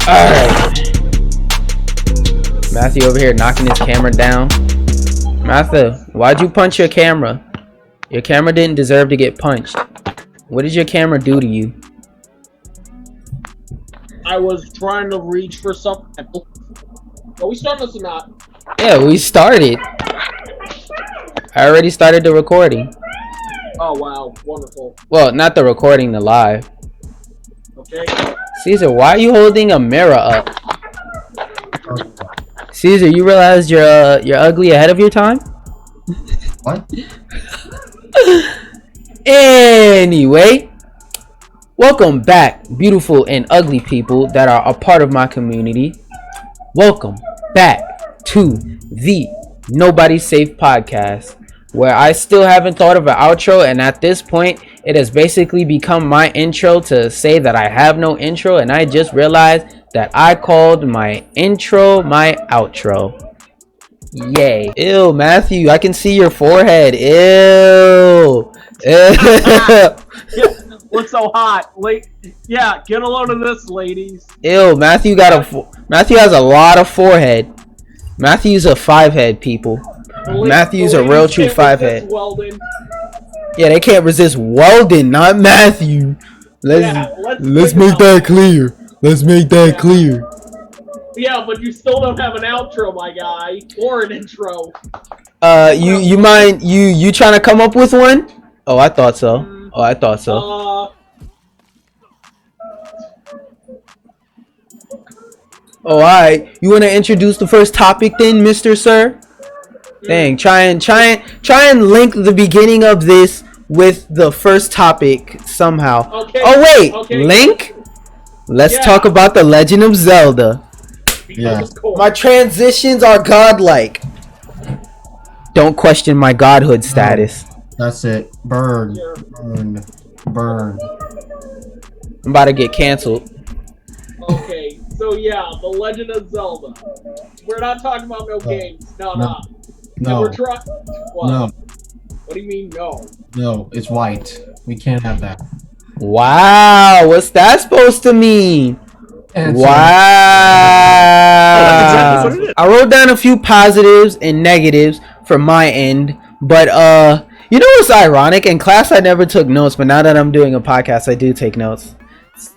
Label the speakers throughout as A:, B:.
A: Alright. Matthew over here knocking his camera down. Matthew, why'd you punch your camera? Your camera didn't deserve to get punched. What did your camera do to you?
B: I was trying to reach for something. Are we starting this or not?
A: Yeah, we started. I already started the recording.
B: Oh, wow. Wonderful.
A: Well, not the recording, the live.
B: Okay.
A: Caesar, why are you holding a mirror up? Caesar, you realize you're ugly ahead of your time?
C: What?
A: Anyway, welcome back, beautiful and ugly people that are a part of my community. Welcome back to the Nobody's Safe podcast, where I still haven't thought of an outro, and at this point it has basically become my intro to say that I have no intro, and I just realized that I called my intro my outro. Yay. Ew, Matthew, I can see your forehead. Ew.
B: What's so hot? Yeah, get a load of this, ladies.
A: Ew, Matthew has a lot of forehead. Matthew's a 5-head, people. Matthew's a real true 5-head. Yeah, they can't resist Weldon, not Matthew. Let's make that clear. Let's make that clear.
B: Yeah, but you still don't have an outro, my guy, or an intro.
A: You mind you trying to come up with one? Oh, I thought so. Oh, I thought so. Oh, alright. You want to introduce the first topic then, Mr. Sir? Dang, try and link the beginning of this with the first topic somehow.
B: Okay.
A: Oh wait,
B: okay.
A: Link? Let's talk about The Legend of Zelda.
C: Yeah.
A: My transitions are godlike. Don't question my godhood status.
C: That's it. Burn. Burn.
A: I'm about to get canceled.
B: Okay, so yeah, The Legend of Zelda. We're not talking about no games. No. We're trying. What?
C: No.
B: What do you mean no?
C: No, it's white. We can't have that.
A: Wow, what's that supposed to mean? Wow.
B: That's exactly what it is.
A: I wrote down a few positives and negatives from my end, but you know what's ironic? In class I never took notes, but now that I'm doing a podcast I do take notes.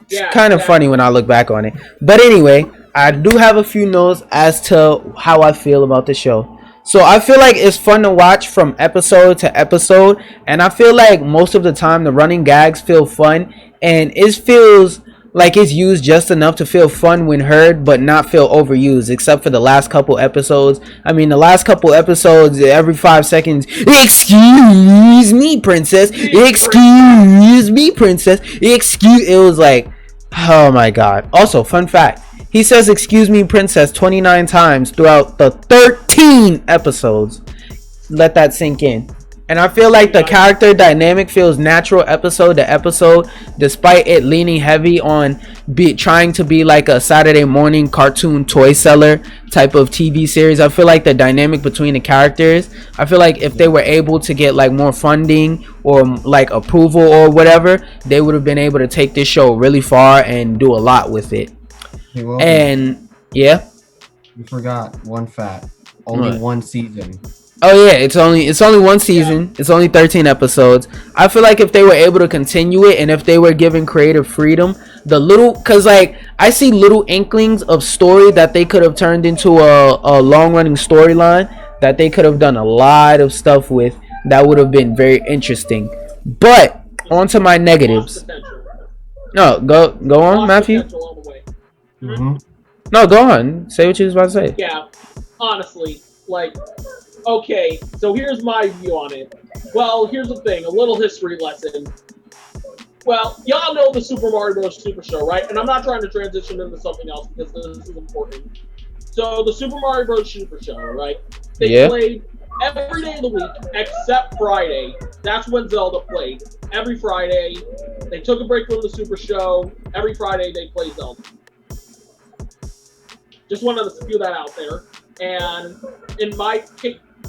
A: It's kind of funny when I look back on it. But anyway, I do have a few notes as to how I feel about the show. So I feel like it's fun to watch from episode to episode, and I feel like most of the time the running gags feel fun, and it feels like it's used just enough to feel fun when heard, but not feel overused, except for the last couple episodes. I mean, the last couple episodes, every 5 seconds, excuse me, princess, excuse me, princess, it was like, oh my god. Also, fun fact, he says excuse me, princess 29 times throughout the 13 episodes. Let that sink in. And I feel like the character dynamic feels natural episode to episode, despite it leaning heavy on trying to be like a Saturday morning cartoon toy seller type of TV series. I feel like the dynamic between the characters, I feel like if they were able to get like more funding or like approval or whatever, they would have been able to take this show really far and do a lot with it. And yeah,
C: you forgot one fact. Only one season.
A: Oh yeah, it's only one season. It's only 13 episodes. I feel like if they were able to continue it, and if they were given creative freedom, cause like I see little inklings of story that they could have turned into a long running storyline that they could have done a lot of stuff with that would have been very interesting. But on to my negatives. No, go on, Matthew. No, go on. Say what you was about to say.
B: Yeah, honestly, like, okay, so here's my view on it. Well, here's the thing, a little history lesson. Well, y'all know the Super Mario Bros. Super Show, right? And I'm not trying to transition into something else because this is important. So, the Super Mario Bros. Super Show, right? They played every day of the week except Friday. That's when Zelda played. Every Friday. They took a break from the Super Show. Every Friday they played Zelda. Just wanted to spew that out there. And in my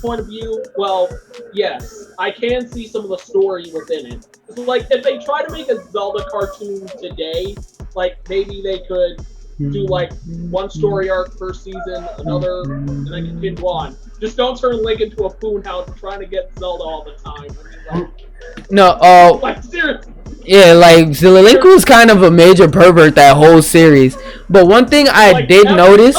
B: point of view, well, yes, I can see some of the story within it. So, like, if they try to make a Zelda cartoon today, like, maybe they could do like one story arc per season, another, and then continue on. Just don't turn Link into a poon hound trying to get Zelda all the time. I mean,
A: No,
B: like seriously.
A: yeah, like Link was kind of a major pervert that whole series. But one thing I did notice,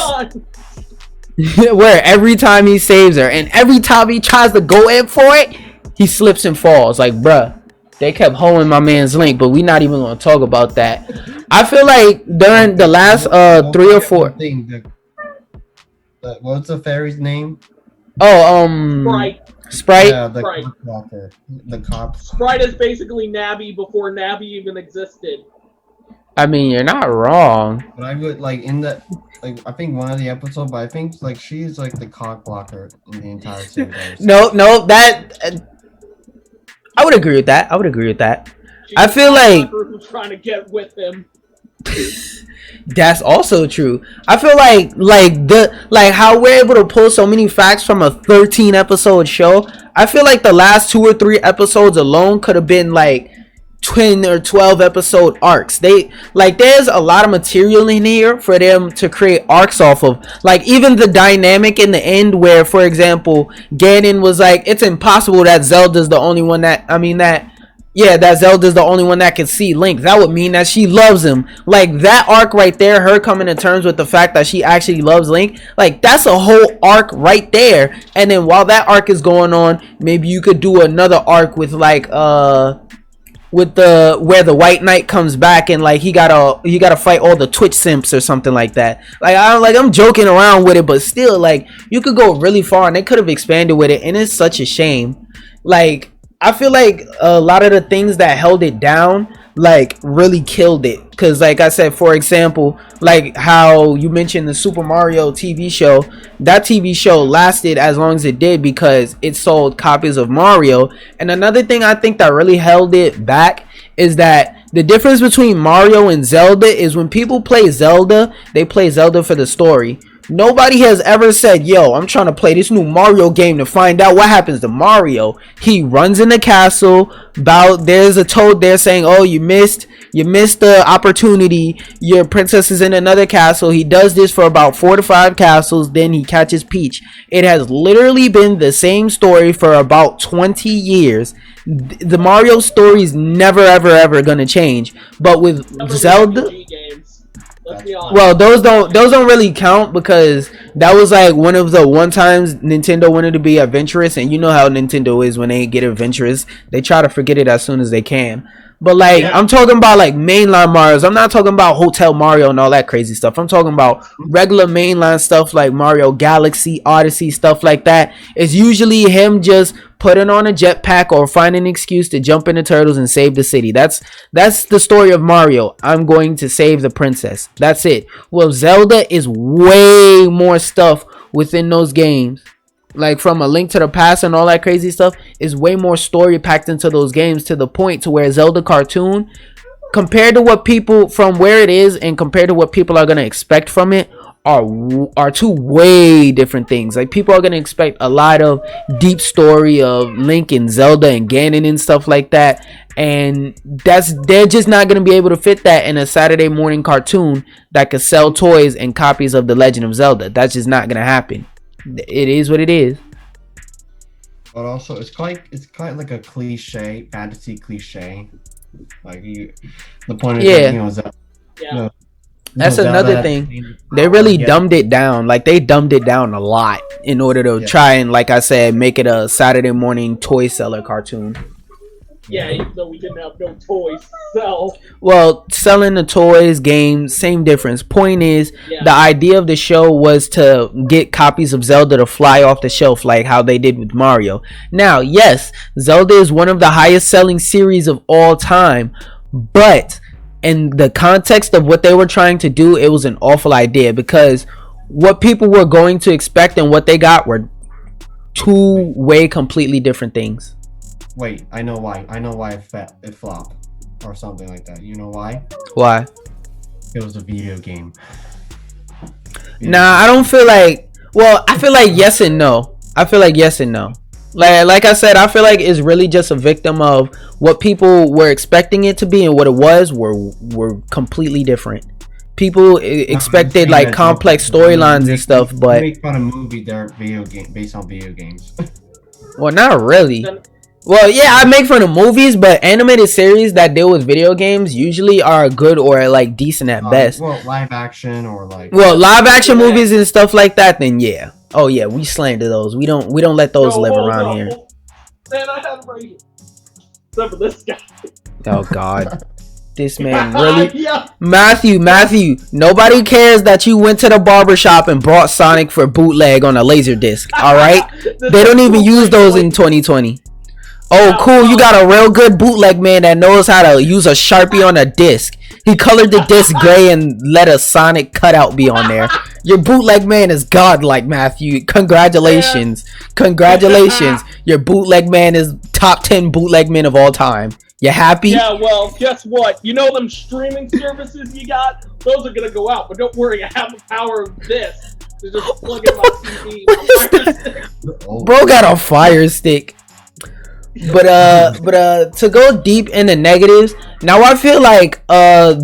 A: where every time he saves her and every time he tries to go in for it, he slips and falls. Like, bruh, they kept holding my man's Link, but we not even gonna talk about that. I feel like during the last 3 or 4
C: what's the fairy's name?
A: Oh, Sprite.
C: Yeah, the
B: Sprite.
C: cop walker. The cop.
B: Sprite is basically Navi before Navi even existed.
A: I mean, you're not wrong.
C: But I would like in the I think one of the episodes, but I think like she's like the cock blocker in the entire series.
A: No, that I would agree with that.
B: She's
A: I feel like
B: who's trying to get with him.
A: that's also true. I feel like how we're able to pull so many facts from a 13 episode show. I feel like the last 2 or 3 episodes alone could have been like 10 or 12 episode arcs. There's a lot of material in here for them to create arcs off of. Like even the dynamic in the end where, for example, Ganon was like, it's impossible that Zelda's the only one that Zelda's the only one that can see Link. That would mean that she loves him. Like that arc right there, her coming to terms with the fact that she actually loves Link, like that's a whole arc right there. And then while that arc is going on, maybe you could do another arc with like with the where the White Knight comes back and like he gotta fight all the Twitch simps or something like that. I'm joking around with it, but still, like, you could go really far and they could have expanded with it, and it's such a shame. Like, I feel like a lot of the things that held it down like really killed it, because like I said, for example, like how you mentioned the Super Mario TV show, that TV show lasted as long as it did because it sold copies of Mario. And another thing I think that really held it back is that the difference between Mario and Zelda is when people play Zelda, they play Zelda for the story. Nobody has ever said, yo, I'm trying to play this new Mario game to find out what happens to Mario. He runs in the castle, there's a toad there saying, oh, you missed the opportunity, your princess is in another castle. He does this for about 4 to 5 castles, then he catches Peach. It has literally been the same story for about 20 years. The Mario story is never ever gonna change. But with Zelda, well, those don't really count, because that was like one of the one times Nintendo wanted to be adventurous, and you know how Nintendo is when they get adventurous, they try to forget it as soon as they can. But like, yeah. I'm talking about like mainline Marios. I'm not talking about Hotel Mario and all that crazy stuff. I'm talking about regular mainline stuff like Mario Galaxy, Odyssey, stuff like that. It's usually him just putting on a jetpack or finding an excuse to jump into turtles and save the city. That's the story of Mario. I'm going to save the princess. That's it. Well, Zelda is way more stuff within those games. Like from A Link to the Past and all that crazy stuff is way more story packed into those games, to the point to where Zelda cartoon, compared to what people, from where it is and compared to what people are going to expect from it, are two way different things. Like, people are going to expect a lot of deep story of Link and Zelda and Ganon and stuff like that, and they're just not going to be able to fit that in a Saturday morning cartoon that could sell toys and copies of The Legend of Zelda. That's just not going to happen. It is what it is.
C: But also, it's kind of like a cliche, fantasy cliche. Like the point of Zelda. Yeah.
A: That's another thing. They really dumbed it down. Like, they dumbed it down a lot in order to try and, like I said, make it a Saturday morning toy seller cartoon.
B: Yeah, even though we didn't have no toys to sell. Well,
A: selling the toys, games, same difference. Point is, the idea of the show was to get copies of Zelda to fly off the shelf like how they did with Mario. Now, yes, Zelda is one of the highest selling series of all time, but in the context of what they were trying to do, it was an awful idea, because what people were going to expect and what they got were two way completely different things.
C: Wait, I know why. It flopped or something like that. You know why?
A: Why?
C: It was a video game.
A: Nah, I don't feel like. Well, I feel like yes and no. Like I said, I feel like it's really just a victim of what people were expecting it to be, and what it was were completely different. people expected like complex storylines and stuff, but
C: make fun of movie they're video game based on video games.
A: Well, not really. Well, yeah, I make fun of movies, but animated series that deal with video games usually are good or like decent at best.
C: Well, live action or like.
A: Well, live action movies and stuff like that, then yeah. Oh yeah, we slander those. We don't let those live around here.
B: Man, I had it right here. Except for this guy.
A: Oh God. This man really. Yeah. Matthew, nobody cares that you went to the barbershop and brought Sonic for bootleg on a laser disc. All right, they don't even use those in 2020. Oh, cool, you got a real good bootleg man that knows how to use a Sharpie on a disc. He colored the disc gray and let a Sonic cutout be on there. Your bootleg man is godlike, Matthew. Congratulations. Your bootleg man is top 10 bootleg men of all time. You happy?
B: Yeah, well, guess what? You know them streaming services you got? Those are gonna go out, but don't worry, I have the power of this to just plug in my TV.
A: Bro got a fire stick. But to go deep into negatives, now I feel like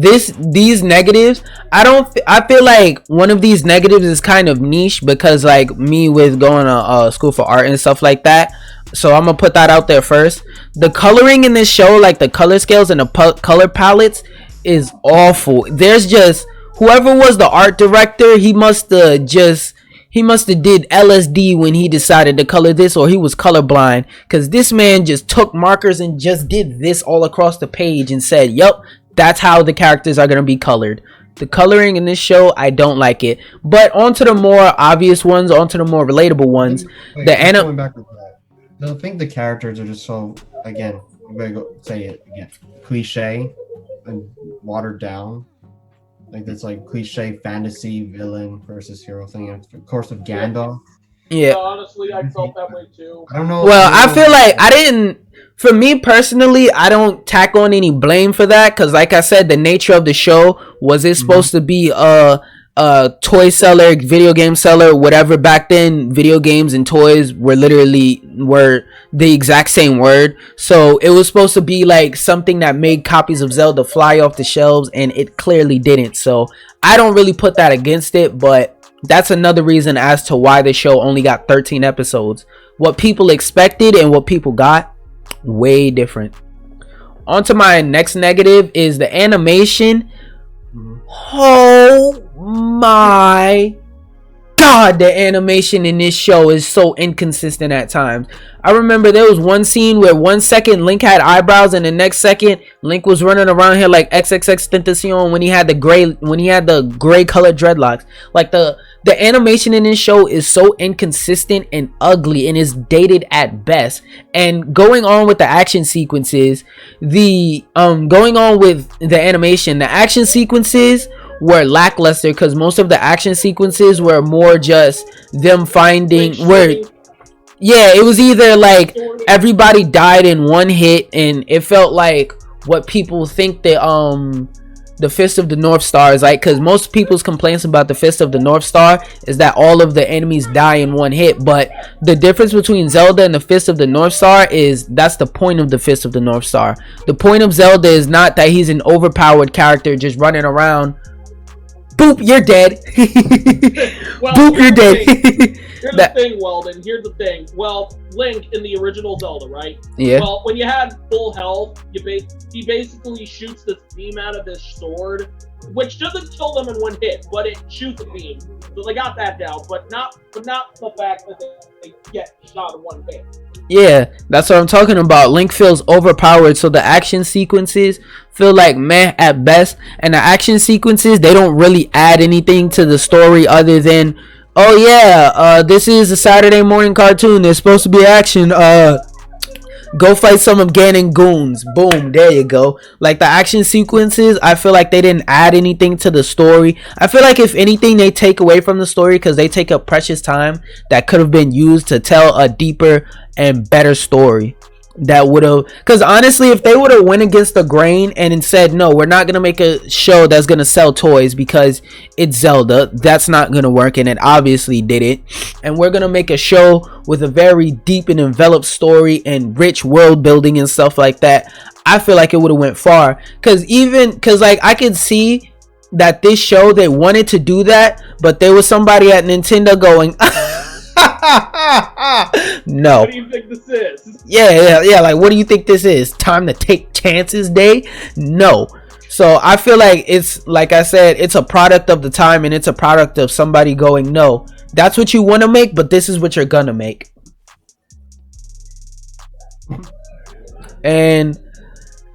A: these negatives, I feel like one of these negatives is kind of niche because like me with going to school for art and stuff like that. So I'm gonna put that out there first. The coloring in this show, like the color scales and the color palettes, is awful. There's just whoever was the art director, he must have did LSD when he decided to color this, or he was colorblind, because this man just took markers and just did this all across the page and said, "Yup, that's how the characters are gonna be colored." The coloring in this show, I don't like it. But onto the more obvious ones, onto the more relatable ones.
C: I think the characters are just so, again, I'm gonna go say it again, cliche and watered down. Like that's like cliche fantasy villain versus hero thing. Of course, with Gandalf.
A: Yeah.
B: Honestly, I felt that way too.
C: I don't know.
A: Well, I feel like I didn't. For me personally, I don't tack on any blame for that because, like I said, the nature of the show was it supposed to be a toy seller, video game seller, whatever. Back then, video games and toys were the exact same word. So it was supposed to be like something that made copies of Zelda fly off the shelves, and it clearly didn't. So I don't really put that against it, but that's another reason as to why the show only got 13 episodes. What people expected and what people got, way different. On to my next negative is the animation. Oh my God, the animation in this show is so inconsistent at times. I remember there was one scene where 1 second Link had eyebrows and the next second Link was running around here like XXXTentacion when he had the gray colored dreadlocks. Like the animation in this show is so inconsistent and ugly and is dated at best. And going on with the action sequences, going on with the animation, the action sequences were lackluster because most of the action sequences were more just them finding it was either like everybody died in one hit, and it felt like what people think the Fist of the North Star is like, because most people's complaints about the Fist of the North Star is that all of the enemies die in one hit. But the difference between Zelda and the Fist of the North Star is that's the point of the Fist of the North Star. The point of Zelda is not that he's an overpowered character just running around. Boop, you're dead.
B: Well,
A: boop, you're dead.
B: Here's the thing, Weldon. Here's the thing. Well, Link in the original Zelda, right?
A: Yeah.
B: Well, when you had full health, he basically shoots this beam out of his sword, which doesn't kill them in one hit, but it shoots a beam. So they got that down, but not the fact that they get shot in one hit.
A: Yeah, that's what I'm talking about. Link feels overpowered, so the action sequences feel like meh at best. And the action sequences, they don't really add anything to the story other than, oh yeah, this is a Saturday morning cartoon. There's supposed to be action. Go fight some of Ganon goons. Boom, there you go. Like the action sequences, I feel like they didn't add anything to the story. I feel like if anything, they take away from the story because they take up precious time that could have been used to tell a deeper and better story. That would have, because honestly, if they would have went against the grain and said, no, we're not gonna make a show that's gonna sell toys because it's Zelda, that's not gonna work, and it obviously didn't. And we're gonna make a show with a very deep and enveloped story and rich world building and stuff like that, I feel like it would have went far. Because like I could see that this show, they wanted to do that, but there was somebody at Nintendo going, no.
B: What do you think this is?
A: Yeah. Like, what do you think this is? Time to take chances day? No. So I feel like it's, like I said, it's a product of the time, and it's a product of somebody going, no, that's what you want to make, but this is what you're gonna make. And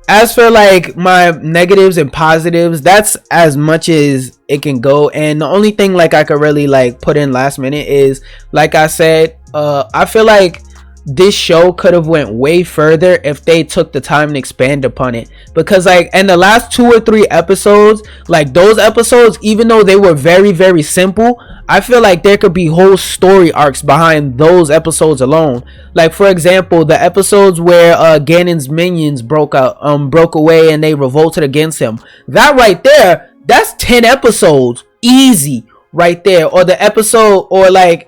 A: as for like my negatives and positives, that's as much as it can go. And the only thing like I could really like put in last minute is, like I said, I feel like this show could have went way further if they took the time to expand upon it, because like in the last 2 or 3 episodes, like those episodes, even though they were very, very simple, I feel like there could be whole story arcs behind those episodes alone. Like for example, the episodes where Ganon's minions broke away and they revolted against him, that right there, that's 10 episodes easy right there. Or the episode, or like,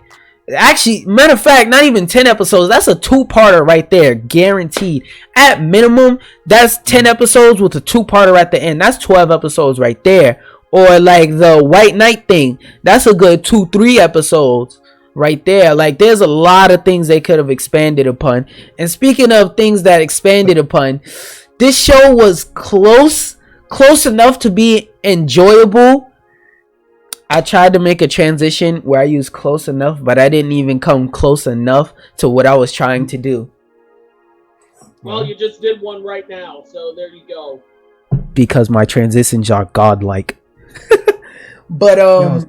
A: actually, matter of fact, not even 10 episodes, that's a 2-parter right there, guaranteed. At minimum, that's 10 episodes with a 2-parter at the end. That's 12 episodes right there. Or like the White Knight thing, that's a good 2-3 episodes right there. Like there's a lot of things they could have expanded upon. And speaking of things that expanded upon, this show was close enough to be enjoyable. I tried to make a transition where I used close enough, but I didn't even come close enough to what I was trying to do.
B: Well, you just did one right now, so there you go.
A: Because my transitions are godlike. But oh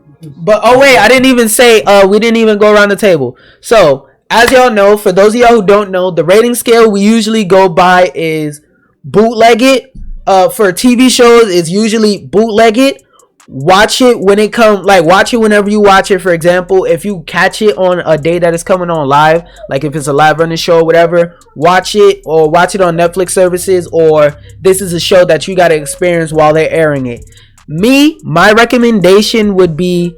A: wait, I didn't even say we didn't even go around the table. So as y'all know, for those of y'all who don't know, the rating scale we usually go by is bootleg it. For TV shows, it's usually bootleg it. Watch it when it comes, like watch it whenever you watch it. For example, if you catch it on a day that it's coming on live, like if it's a live running show or whatever, watch it, or watch it on Netflix services, or this is a show that you got to experience while they're airing it. My recommendation would be,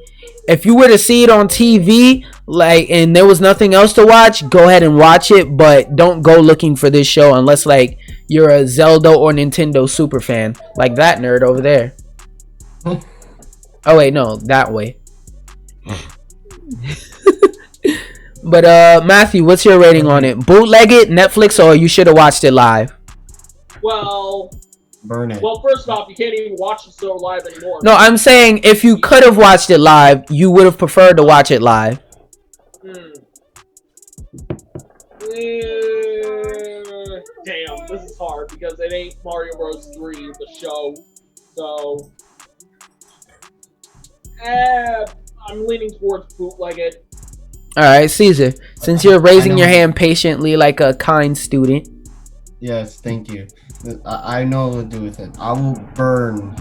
A: if you were to see it on TV, like, and there was nothing else to watch, go ahead and watch it, but don't go looking for this show unless like you're a Zelda or Nintendo super fan, like that nerd over there. Oh wait, no, that way. But Matthew, what's your rating on it? Bootleg it, Netflix, or you should have watched it live?
B: Well,
C: burn it.
B: Well, first off, you can't even watch the show live anymore.
A: No, I'm saying if you could have watched it live, you would have preferred to watch it live.
B: Damn, this is hard because it ain't Mario Bros. 3, the show. So, I'm leaning towards bootleg it.
A: Alright, Caesar, since you're raising your hand patiently like a kind student.
C: Yes, thank you. I know what to do with it. I will burn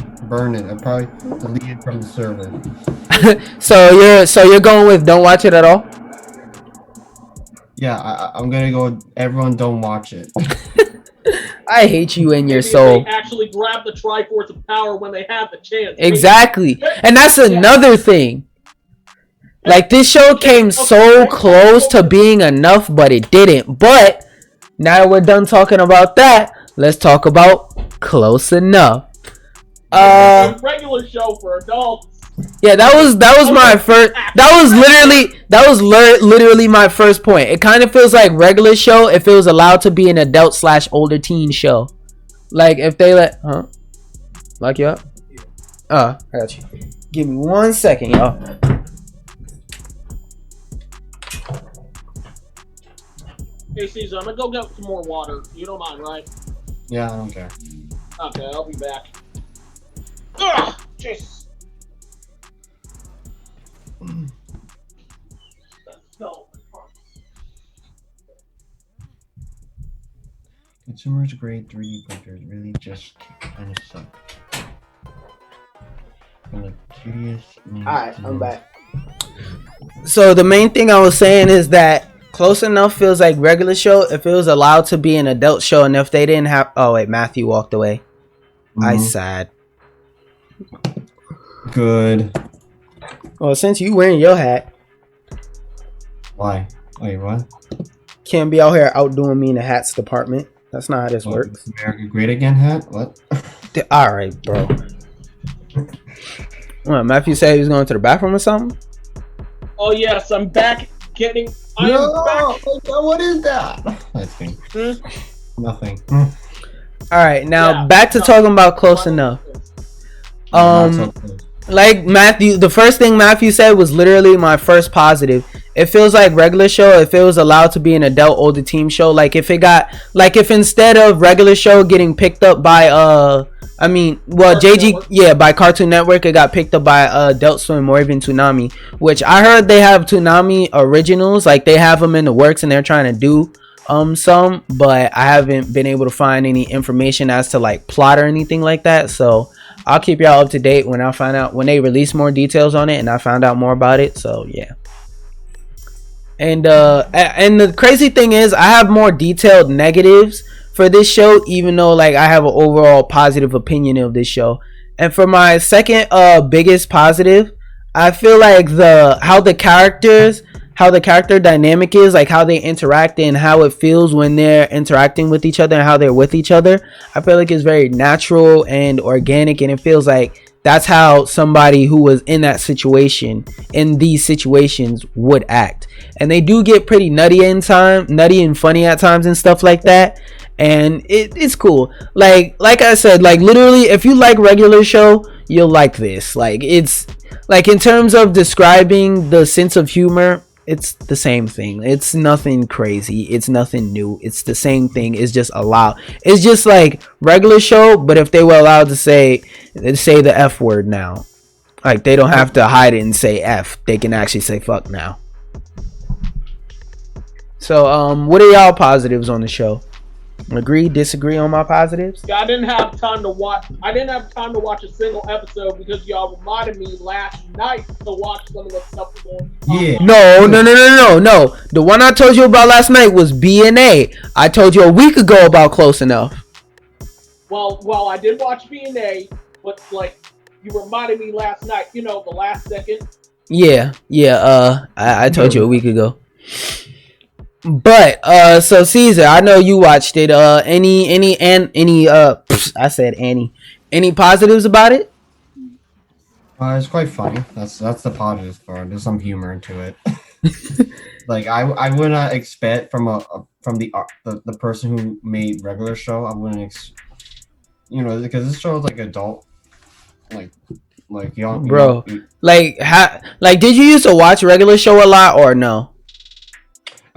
C: it. I'll probably delete it from the server.
A: So you're going with don't watch it at all?
C: Yeah, I'm gonna go. Everyone, don't watch it.
A: I hate you in your
B: Maybe
A: soul.
B: They actually grab the Triforce of Power when they have the chance.
A: Exactly, and that's another thing. Like this show came so close to being enough, but it didn't. But now that we're done talking about that, let's talk about close enough.
B: Regular show for adults.
A: Yeah, that was my first. That was literally my first point. It kind of feels like regular show if it was allowed to be an adult / older teen show. Like if they let, lock you up. I got you. Give me 1 second, y'all.
B: Hey Caesar, I'm gonna go get some more water. You don't mind, right?
C: Yeah, I don't care.
B: Okay, I'll be back. Ugh, Jesus. No.
C: Consumers grade 3D printers really just kind of suck.
A: Alright, I'm back. So the main thing I was saying is that close enough feels like regular show if it was allowed to be an adult show, and if they didn't have. Oh wait, Matthew walked away. I sad.
C: Good.
A: Well, since you wearing your hat.
C: Why? Wait, what?
A: Can't be out here outdoing me in the hats department. That's not how this works.
C: America Great Again hat? What?
A: Alright, bro. What, Matthew said he was going to the bathroom or something?
B: Oh yes, I'm back. Back.
C: What is that? Nothing. Nothing.
A: All right, now back to talking about close enough. Like Matthew, the first thing Matthew said was literally my first positive. It feels like regular show if it was allowed to be an adult older teen show. Like if instead of regular show getting picked up by by Cartoon Network, it got picked up by Adult Swim or even Toonami, which I heard they have Toonami originals, like they have them in the works and they're trying to do some, but I haven't been able to find any information as to like plot or anything like that. So I'll keep y'all up to date when I find out, when they release more details on it and I found out more about it. So yeah. And the crazy thing is I have more detailed negatives for this show, even though like I have an overall positive opinion of this show. And for my second biggest positive, I feel like how the character dynamic is, like how they interact and how it feels when they're interacting with each other and how they're with each other. I feel like it's very natural and organic, and it feels like that's how somebody who was in that situation, in these situations, would act. And they do get pretty nutty and funny at times and stuff like that. And it's cool. Like I said, like literally, if you like regular show, you'll like this. Like it's like in terms of describing the sense of humor, it's the same thing. It's nothing crazy. It's nothing new. It's the same thing. It's just allowed. It's just like regular show, but if they were allowed to say the F word now, like they don't have to hide it and say F. They can actually say fuck now. So what are y'all positives on the show? Agree, disagree on my positives?
B: Yeah, I didn't have time to watch a single episode because y'all reminded me last night to watch some of the stuff going on.
A: Yeah. No. The one I told you about last night was B&A. I told you a week ago about Close Enough.
B: Well, I did watch B&A, but like you reminded me last night. You know, the last second.
A: Yeah. I told you a week ago. But so Caesar, I know you watched it. Any positives about it?
C: It's quite funny. That's the positive part. There's some humor into it. Like I wouldn't expect from the person who made regular show. I wouldn't because this show is like adult, like young.
A: Bro, like did you used to watch regular show a lot or no?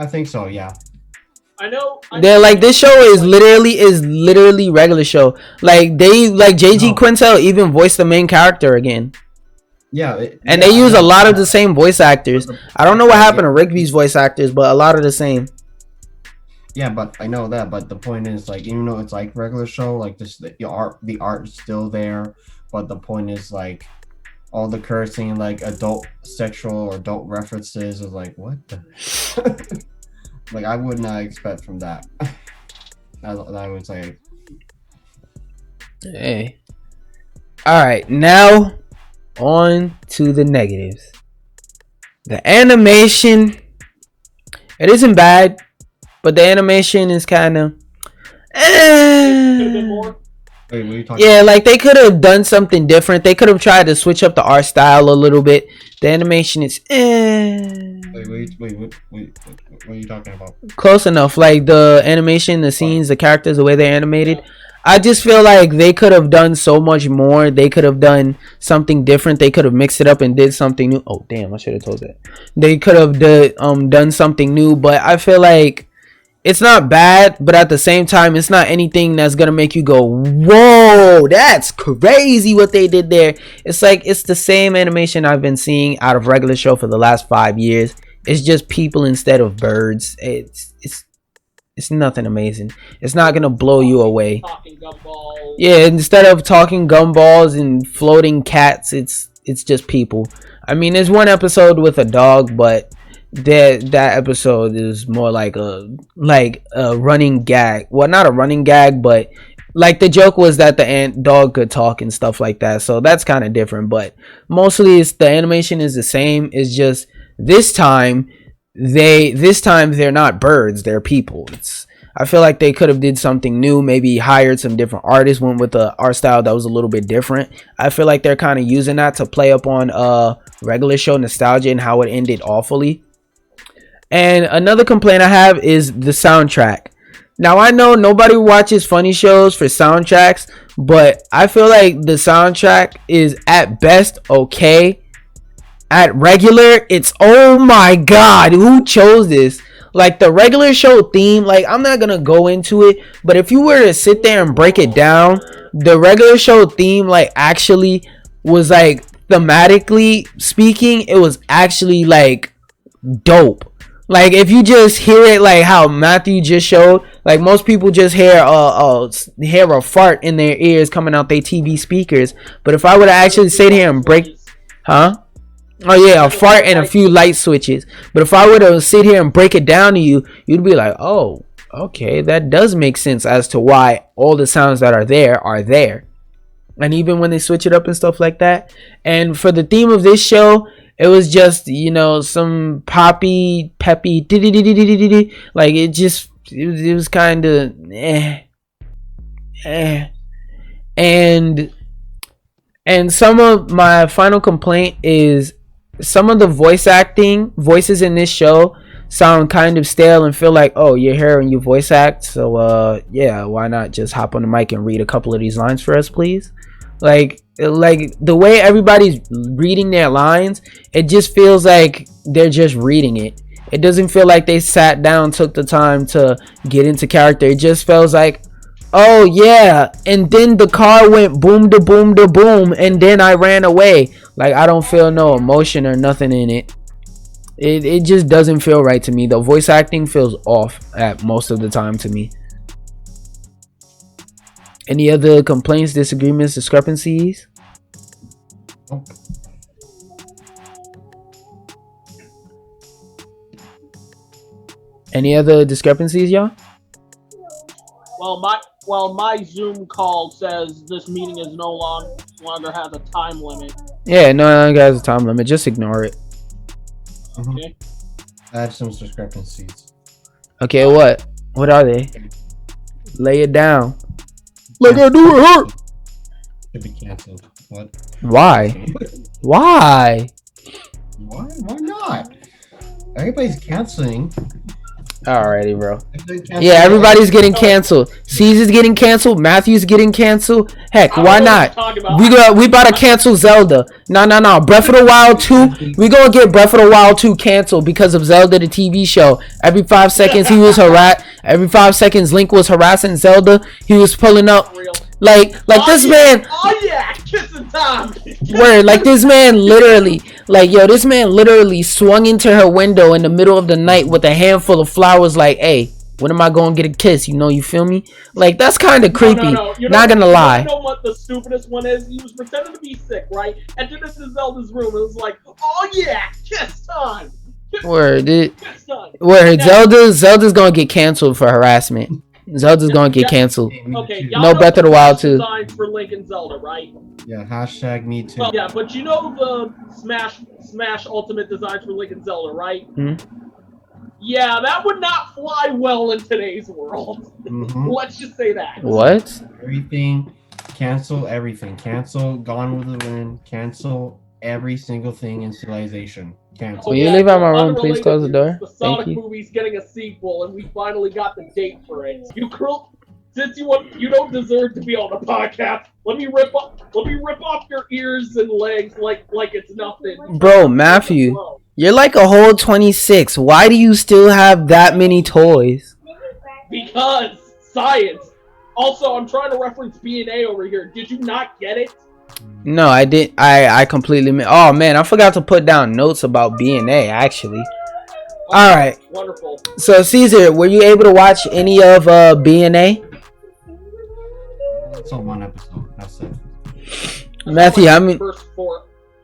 C: I think so, yeah.
B: I know.
A: They're like this show is literally regular show. Like they JG Quintel even voiced the main character again.
C: Yeah,
A: they use a lot of the same voice actors. I don't know what happened to Rigby's voice actors, but a lot of the same.
C: Yeah, but I know that. But the point is, like, even though it's like regular show, like this, the art is still there. But the point is, like, all the cursing, like adult sexual or adult references, is like, what the? Like, I would not expect from that. I would say.
A: Hey. All right, now on to the negatives. The animation, it isn't bad, but the animation is kind of.
C: Wait, what are you talking
A: about? Like they could have done something different. They could have tried to switch up the art style a little bit. The animation is
C: Wait, what are you talking about?
A: Close enough. Like the animation, the scenes, the characters, the way they're animated. I just feel like they could have done so much more. They could have done something different. They could have mixed it up and did something new. Oh damn, I should have told that. They could have done something new, but I feel like it's not bad, but at the same time, it's not anything that's gonna make you go, whoa, that's crazy what they did there. It's like it's the same animation I've been seeing out of regular show for the last 5 years. It's just people instead of birds. It's nothing amazing. It's not gonna blow you away. Yeah, instead of talking gumballs and floating cats, it's just people. I mean, there's one episode with a dog, but that episode is more like a running gag. Well, not a running gag, but like the joke was that the dog could talk and stuff like that. So that's kind of different, but mostly the animation is the same. It's just this time they're not birds, they're people. I feel like they could have did something new, maybe hired some different artists, went with a art style that was a little bit different. I feel like they're kind of using that to play up on regular show nostalgia and how it ended awfully. And another complaint I have is the soundtrack. Now, I know nobody watches funny shows for soundtracks, but I feel like the soundtrack is at best okay. At regular, it's, oh my god, who chose this? Like, the regular show theme, like, I'm not gonna go into it, but if you were to sit there and break it down, the regular show theme, like, actually was, like, thematically speaking, it was actually, like, dope. Like, if you just hear it like how Matthew just showed, like, most people just hear a fart in their ears coming out their TV speakers. But if I were to actually sit here and break, oh yeah, a fart and a few light switches. But if I were to sit here and break it down to you, you'd be like, oh, okay, that does make sense as to why all the sounds that are there are there. And even when they switch it up and stuff like that. And for the theme of this show, it was just, you know, some peppy, like, it was kind of And some of my final complaint is some of the voices in this show sound kind of stale and feel like, oh, you're here and you voice act, so yeah, why not just hop on the mic and read a couple of these lines for us, please? Like the way everybody's reading their lines, it just feels like they're just reading it. It doesn't feel like they sat down, took the time to get into character. It just feels like, oh yeah, and then the car went boom da boom da boom, and then I ran away. Like, I don't feel no emotion or nothing in it. It just doesn't feel right to me. The voice acting feels off at most of the time to me. Any other complaints, disagreements, discrepancies? Any other discrepancies, y'all?
B: Well, my Zoom call says this meeting is no longer has a time limit.
A: Yeah, no longer has a time limit. Just ignore it.
B: Okay.
C: I have some discrepancies.
A: Okay, what? What are they? Lay it down. Like I do it hurt.
C: Should be canceled. What?
A: Why? Why?
C: Why not? Everybody's canceling.
A: Alrighty, bro. Yeah, everybody's getting canceled. Ceez is getting canceled. Matthew's getting canceled. Heck, why not? We about to cancel Zelda. No. Breath of the Wild 2. We gonna get Breath of the Wild 2 canceled because of Zelda, the TV show. Every 5 seconds he was harassed. Every 5 seconds Link was harassing Zelda. He was pulling up. Like this man.
B: Oh yeah, kissing time.
A: Word, like this man literally, like, yo, this man literally swung into her window in the middle of the night with a handful of flowers. Like, hey, when am I gonna get a kiss? You feel me? Like, that's kind of creepy.
B: No.
A: Not gonna lie.
B: You know what the stupidest one is? He was pretending to be sick, right? Entered into Zelda's room and was like, oh yeah, kiss time.
A: Word,
B: Kiss time.
A: Word, Zelda's gonna get canceled for harassment. Zelda's gonna get canceled.
B: Okay,
A: no Breath of the Wild 2.
B: Designs for Link and Zelda, right?
C: Yeah, hashtag me too.
B: Well, yeah, but you know the Smash Ultimate designs for Link and Zelda, right?
A: Hmm?
B: Yeah, that would not fly well in today's world.
C: Mm-hmm.
B: Let's just say that.
A: What?
C: Everything. Cancel everything. Cancel Gone with the Wind. Cancel every single thing in Civilization. Cancel.
A: Will you leave out my room? Please close the door.
B: The
A: Thank
B: Sonic
A: you.
B: movie's getting a sequel, and we finally got the date for it. Since you don't deserve to be on the podcast. Let me rip off your ears and legs like it's nothing.
A: Bro, Matthew, you're like a whole 26. Why do you still have that many toys?
B: Because science. Also, I'm trying to reference B&A over here. Did you not get it?
A: No, I didn't. I completely. Oh man, I forgot to put down notes about B&A actually. All right.
B: Wonderful.
A: So Caesar, were you able to watch any of B&A?
C: I saw one episode. That's it.
A: Matthew, I mean,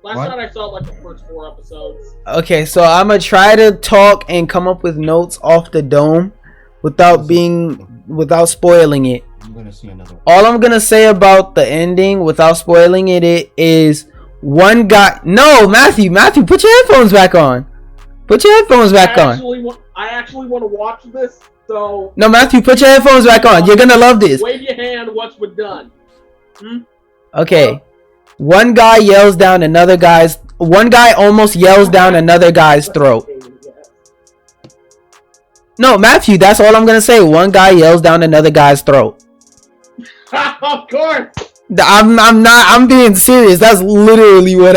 B: Last night I saw like the first 4 episodes.
A: Okay, so I'm gonna try to talk and come up with notes off the dome without spoiling it.
C: I'm gonna see another one.
A: All I'm gonna say about the ending without spoiling it is one guy. No, Matthew, put your headphones back on. Put your headphones back on.
B: I actually want to watch this So
A: no, Matthew, put your headphones back on. You're gonna love this.
B: Wave your hand. What's been done?
A: Okay. One guy yells down another guy's. One guy almost yells down another guy's throat. No, Matthew, that's all I'm gonna say. One guy yells down another guy's throat.
B: Of course.
A: I'm being serious. That's literally what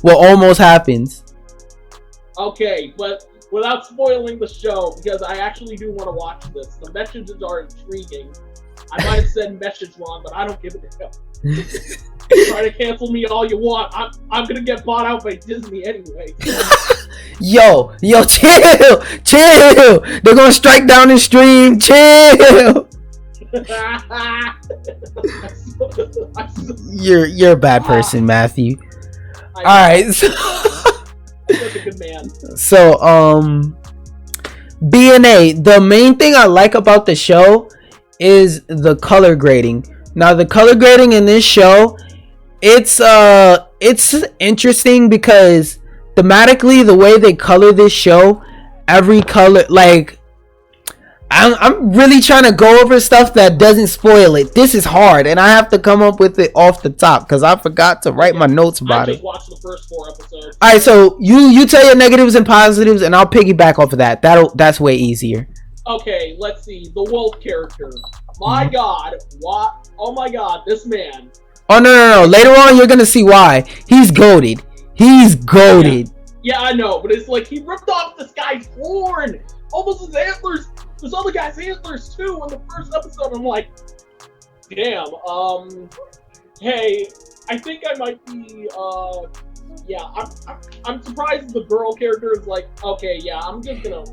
A: almost happens.
B: Okay, but without spoiling the show, because I actually do want to watch this. The messages are intriguing. I might have said message wrong, but I don't give a damn. Try to cancel me all you want. I'm gonna get bought out by Disney anyway.
A: Yo, chill. They're gonna strike down the stream. Chill. You're a bad person, Matthew. All right.
B: Such a good man.
A: So, B&A. The main thing I like about the show is the color grading. Now, the color grading in this show, it's interesting because thematically, the way they color this show, every color, like, I'm really trying to go over stuff that doesn't spoil it. This is hard, and I have to come up with it off the top because I forgot to write my notes about it.
B: I just watched the first 4 episodes.
A: All right, so you tell your negatives and positives, and I'll piggyback off of that. That's way easier.
B: Okay, let's see. The wolf character. My God, what? Oh my God, this man.
A: Oh no! Later on, you're gonna see why. He's goated.
B: Yeah, I know, but it's like he ripped off this guy's horn, almost his antlers. This other guy's antlers too. In the first episode, I'm like, damn. Hey, I think I might be. Yeah, I'm surprised the girl character is like, okay, yeah, I'm just gonna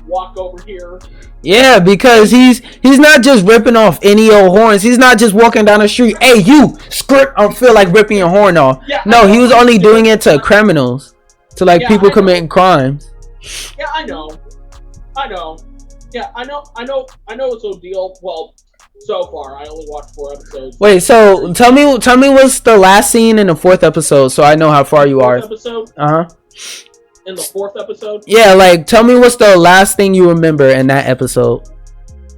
B: walk over here.
A: Yeah, because he's not just ripping off any old horns. He's not just walking down the street. Hey, you script! I feel like ripping your horn off.
B: Yeah,
A: no, he was only doing it to criminals, to like people committing crimes.
B: Yeah, I know. Yeah, I know it's a deal. Well, so far I only watched 4 episodes.
A: Wait, so tell me what's the last scene in the 4th episode, so I know how far you are.
B: Episode? In the 4th episode?
A: Yeah, like tell me what's the last thing you remember in that episode.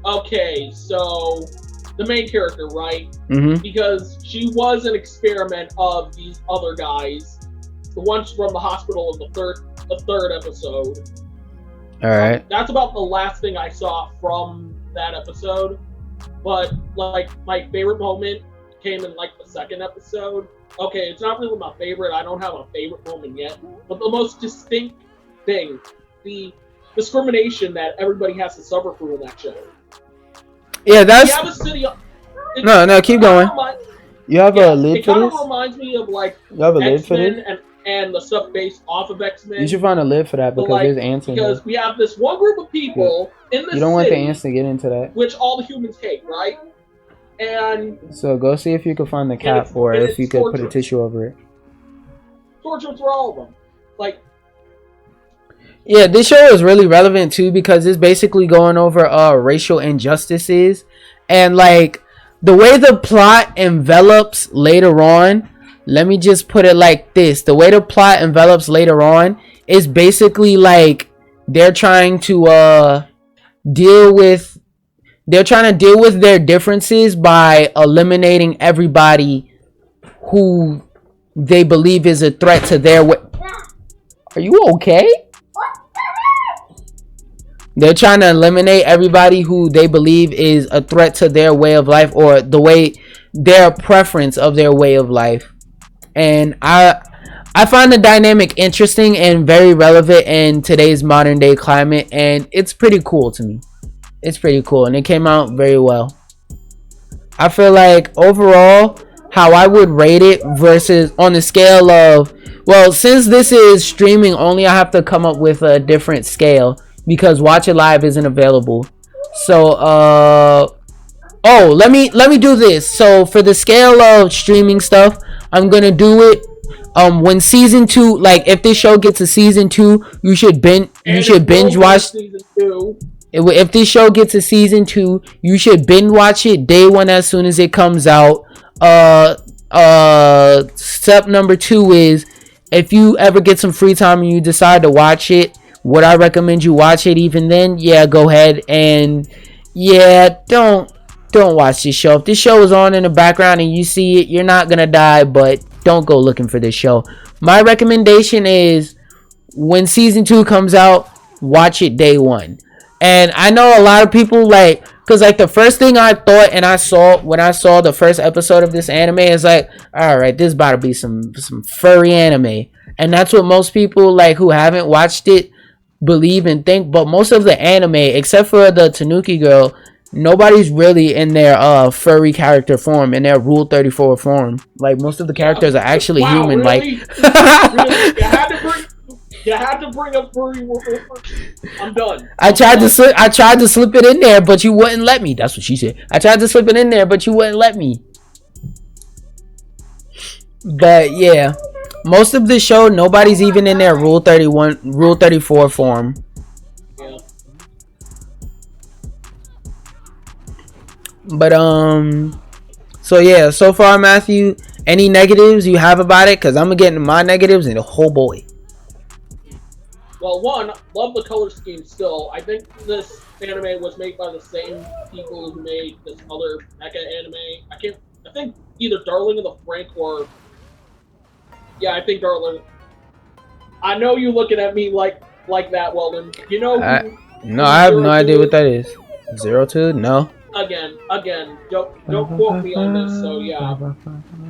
B: Okay, so the main character, right?
A: Mm-hmm.
B: Because she was an experiment of these other guys. The ones from the hospital in the third episode.
A: All right.
B: That's about the last thing I saw from that episode. But like my favorite moment came in like the 2nd episode. Okay, it's not really my favorite. I don't have a favorite moment yet. But the most distinct thing, the discrimination that everybody has to suffer through in that show.
A: Yeah, that's.
B: You have a city.
A: No, keep going. You have a lid for this?
B: It kind of reminds me of like
A: you have a lid for this?
B: And the stuff based off of X-Men.
A: You should find a lid for that because there's ants in there.
B: Because we have this one group of people in this
A: You don't want the
B: city,
A: ants to get into that.
B: which all the humans hate, right? And
A: so go see if you can find the cap or if you could put a tissue over it.
B: Torture for all of them. Like,
A: yeah, this show is really relevant too because it's basically going over racial injustices and like the way the plot envelops later on. Let me just put it like this. The way the plot envelops later on is basically like they're trying to deal with their differences by eliminating everybody who they believe is a threat to their way. Are you okay? They're trying to eliminate everybody who they believe is a threat to their way of life or their preference of their way of life. And I find the dynamic interesting and very relevant in today's modern day climate, and it's pretty cool to me. It's pretty cool, and it came out very well. I feel like overall, how I would rate it versus on the scale of, well, since this is streaming only, I have to come up with a different scale because Watch It Live isn't available. So, let me do this. So for the scale of streaming stuff, I'm gonna do it when season 2, like if this show gets a season 2, you should binge watch
B: season 2.
A: If this show gets a season 2, you should binge watch it day 1 as soon as it comes out. Step number 2 is if you ever get some free time and you decide to watch it, Would I recommend you watch it even then? Yeah, go ahead. And yeah, don't watch this show. If this show is on in the background and you see it, you're not gonna die, but don't go looking for this show. My recommendation is when season 2 comes out, watch it day 1. And I know a lot of people like, because like the first thing I thought and I saw when I saw the first episode of this anime is like, all right, this is about to be some furry anime. And that's what most people like who haven't watched it believe and think. But most of the anime, except for the Tanuki girl, nobody's really in their furry character form, in their Rule 34 form. Like most of the characters are actually human.
B: Really?
A: Like
B: Really? You had to bring up furry. I'm done.
A: I tried to slip it in there, but you wouldn't let me. That's what she said. I tried to slip it in there, but you wouldn't let me. But yeah, most of the show, nobody's even in their Rule 34 form.
B: Yeah.
A: But so yeah, so far, Matthew, any negatives you have about it? Cause I'm gonna get into my negatives and oh boy.
B: Well, one, love the color scheme still. I think this anime was made by the same people who made this other mecha anime. I think either Darling of the Frank or... Yeah, I think Darling. I know you looking at me like that, Weldon. You know who...
A: No, I have no idea what that is. 02? No.
B: Again, don't quote me on this, so yeah.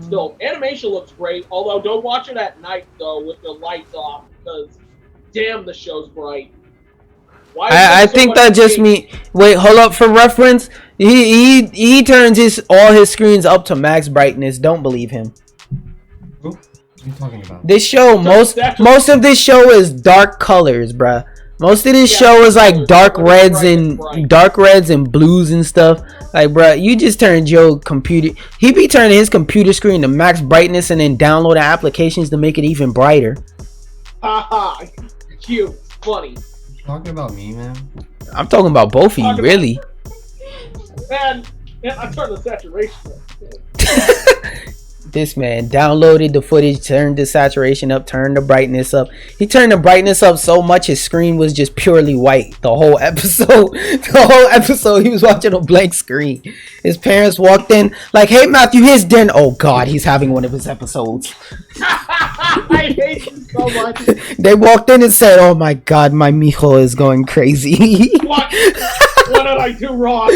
B: Still, animation looks great, although don't watch it at night, though, with the lights off, because... Damn, the show's bright.
A: I think that just me. Wait, hold up. For reference, he turns all his screens up to max brightness. Don't believe him.
C: What are you talking about?
A: This show, most of this show is dark colors, bruh. Most of this show is like dark reds and blues and stuff. Like, bruh, you just turned your computer. He be turning his computer screen to max brightness and then downloading applications to make it even brighter.
B: Haha. Cute, funny.
C: You talking about me, man?
A: I'm talking about both of you, really.
B: Man, I turned the saturation up.
A: This man downloaded the footage, turned the saturation up, turned the brightness up. He turned the brightness up so much his screen was just purely white the whole episode. He was watching a blank screen. His parents walked in like, hey Matthew, here's dinner. Oh god, he's having one of his episodes.
B: I hate you so much.
A: They walked in and said, oh my god, my mijo is going crazy.
B: What did I do wrong?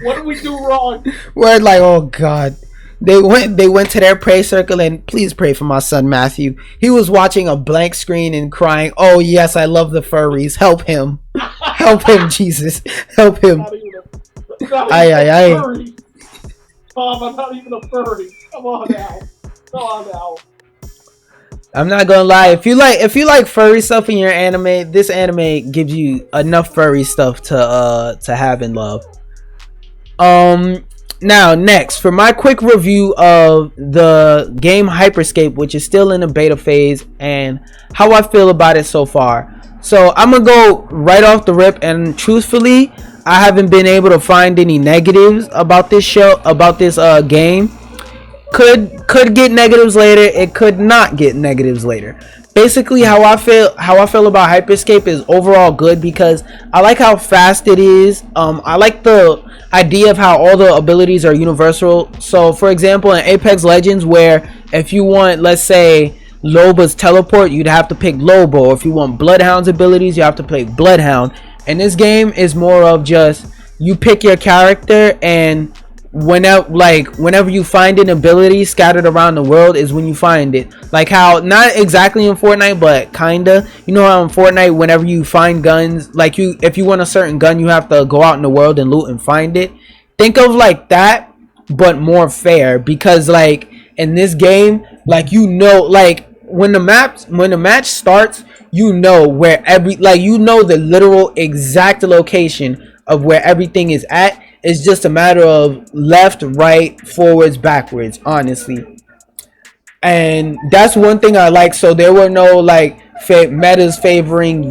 B: What did we do wrong?
A: We're like, oh god. They went to their prayer circle and please pray for my son Matthew. He was watching a blank screen and crying, oh yes, I love the furries. Help him. Help him, Jesus. Help him. Aye.
B: Mom, I'm not even a furry. Come on now.
A: I'm not gonna lie. If you like furry stuff in your anime, this anime gives you enough furry stuff to have and love. Now, next, for my quick review of the game HyperScape, which is still in the beta phase, and how I feel about it so far. So, I'm going to go right off the rip, and truthfully, I haven't been able to find any negatives about this game. Could get negatives later, it could not get negatives later. Basically, how I feel about HyperScape is overall good because I like how fast it is. I like the idea of how all the abilities are universal. So, for example, in Apex Legends, where if you want, let's say, Loba's teleport, you'd have to pick Loba. Or if you want Bloodhound's abilities, you have to pick Bloodhound. And this game is more of just you pick your character, and whenever you find an ability scattered around the world is when you find it. Like how, not exactly in Fortnite, but kinda, you know how in Fortnite whenever you find guns, like if you want a certain gun, you have to go out in the world and loot and find it. Think of like that, but more fair, because like in this game, like, you know, like when the match starts, you know where the literal exact location of where everything is at. It's just a matter of left, right, forwards, backwards, honestly. And that's one thing I like. So there were no like metas favoring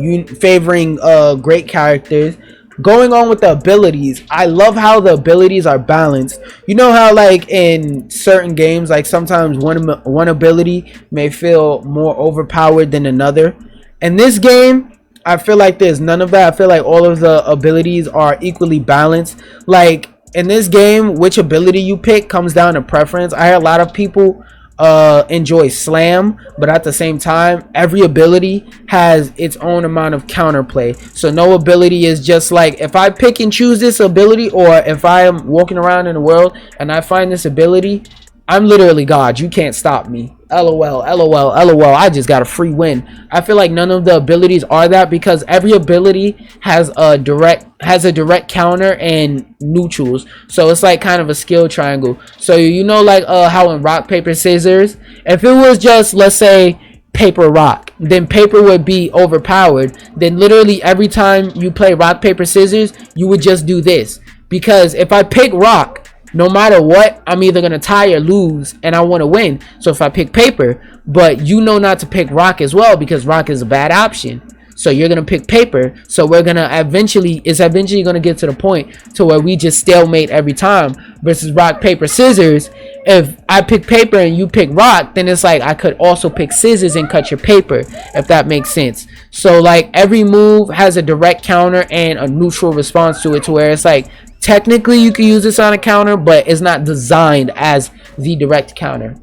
A: great characters. Going on with the abilities, I love how the abilities are balanced. You know how like in certain games, like sometimes one ability may feel more overpowered than another. In this game, I feel like there's none of that. I feel like all of the abilities are equally balanced. Like in this game, which ability you pick comes down to preference. I hear a lot of people enjoy slam, but at the same time every ability has its own amount of counterplay, so no ability is just like, if I pick and choose this ability, or if I am walking around in the world and I find this ability, I'm literally God, you can't stop me. LOL, LOL, LOL, I just got a free win. I feel like none of the abilities are that, because every ability has a direct counter and neutrals. So it's like kind of a skill triangle. So you know, like how in rock paper scissors, if it was just, let's say, paper rock, then paper would be overpowered. Then literally every time you play rock paper scissors, you would just do this, because if I pick rock, no matter what, I'm either gonna tie or lose, and I want to win. So if I pick paper, but you know not to pick rock as well, because rock is a bad option, so you're gonna pick paper. So we're gonna eventually gonna get to the point to where we just stalemate every time. Versus rock paper scissors, if I pick paper and you pick rock, then it's like I could also pick scissors and cut your paper, if that makes sense. So like every move has a direct counter and a neutral response to it, to where it's like, technically you can use this on a counter, but it's not designed as the direct counter.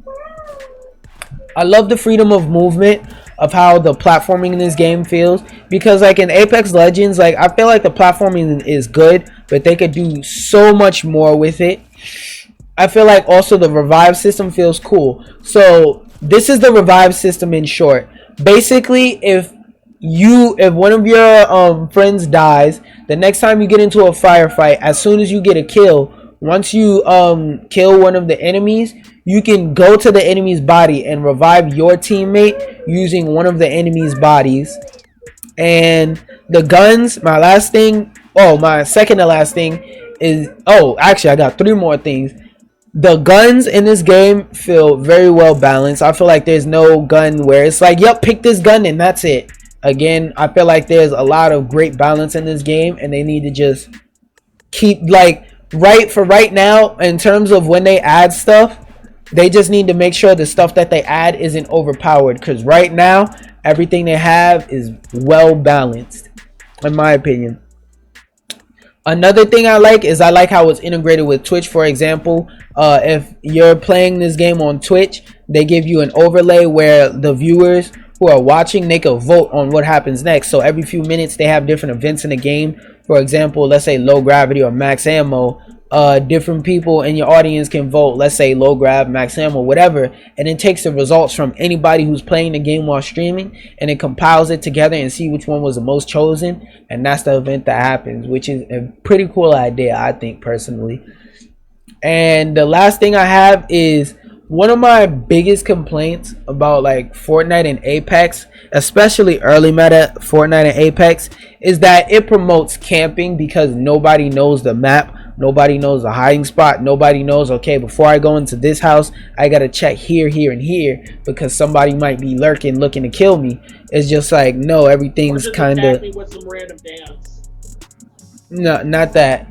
A: I love the freedom of movement of how the platforming in this game feels, because like in Apex Legends, like I feel like the platforming is good, but they could do so much more with it. I feel like also the revive system feels cool. So this is the revive system in short. Basically, if one of your friends dies, the next time you get into a firefight, as soon as you get a kill, once you kill one of the enemies, you can go to the enemy's body and revive your teammate using one of the enemy's bodies. And the guns, my second to last thing is, actually I got 3 more things. The guns in this game feel very well balanced. I feel like there's no gun where it's like, yep, pick this gun and that's it. Again, I feel like there's a lot of great balance in this game, and they need to just keep, like, right now, in terms of when they add stuff, they just need to make sure the stuff that they add isn't overpowered, because right now everything they have is well balanced, in my opinion. Another thing I like is how it's integrated with Twitch. For example, if you're playing this game on Twitch, they give you an overlay where the viewers who are watching, they can vote on what happens next. So every few minutes they have different events in the game. For example, let's say low gravity or max ammo. Different people in your audience can vote, let's say low grav, max ammo, whatever, and it takes the results from anybody who's playing the game while streaming, and it compiles it together and see which one was the most chosen, and that's the event that happens, which is a pretty cool idea, I think, personally. And the last thing I have is, one of my biggest complaints about like Fortnite and Apex, especially early meta Fortnite and Apex, is that it promotes camping, because nobody knows the map, nobody knows the hiding spot, nobody knows, okay, before I go into this house, I gotta check here, here, and here, because somebody might be lurking looking to kill me. It's just like, no, everything's kind of
B: with some random dance.
A: No, not that,